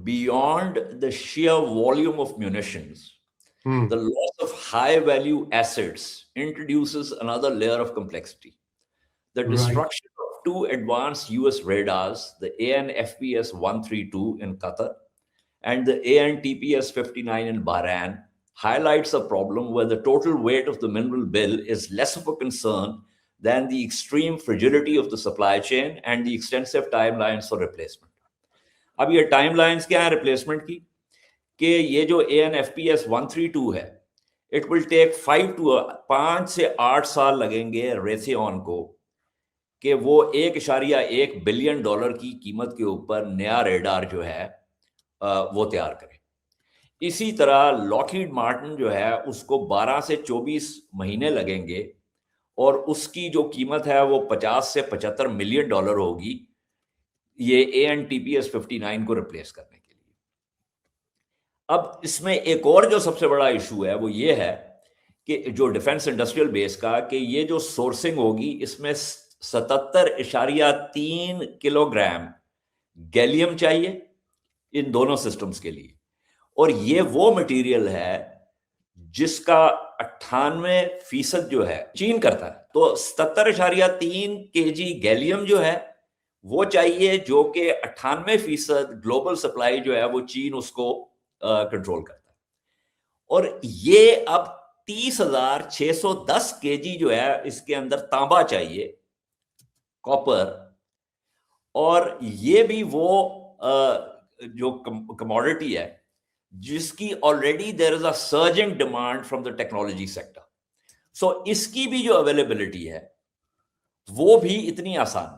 beyond the sheer volume of munitions, the loss of high value assets introduces another layer of complexity. The destruction of two advanced US radars, the AN/FPS 132 in Qatar and the AN/TPS 59 in Bahrain, highlights a problem where the total weight of the mineral bill is less of a concern than the extreme fragility of the supply chain and the extensive timelines for replacement. अब ये timelines क्या है replacement की? कि ये जो AN/FPS 132 है, it will take 5 से 8 साल लगेंगे Raytheon को कि वो $1.1 बिलियन की कीमत के ऊपर नया रेडार जो है वो तैयार करे। इसी तरह लॉकहीड मार्टिन जो है उसको 12 से 24 महीने लगेंगे और उसकी जो कीमत है वो 50 से 75 मिलियन डॉलर होगी ये AN/TPS 59 को रिप्लेस करने के लिए। अब इसमें एक और जो सबसे बड़ा इशू है वो ये है कि जो डिफेंस इंडस्ट्रियल बेस का कि ये जो सोर्सिंग होगी इसमें 77.3 किलोग्राम गैलियम चाहिए इन दोनों सिस्टम्स के लिए, और ये वो मटेरियल है जिसका 98% जो है चीन करता है। तो 77.3 केजी गैलियम जो है वो चाहिए, जो कि 98% ग्लोबल सप्लाई जो है वो चीन उसको कंट्रोल करता है। और ये अब 30,610 केजी जो है इसके अंदर तांबा चाहिए, कॉपर, और ये भी वो जो कमोडिटी है जिसकी already there is a surging demand from the technology sector. So इसकी भी जो अवेलेबिलिटी है वो भी इतनी आसान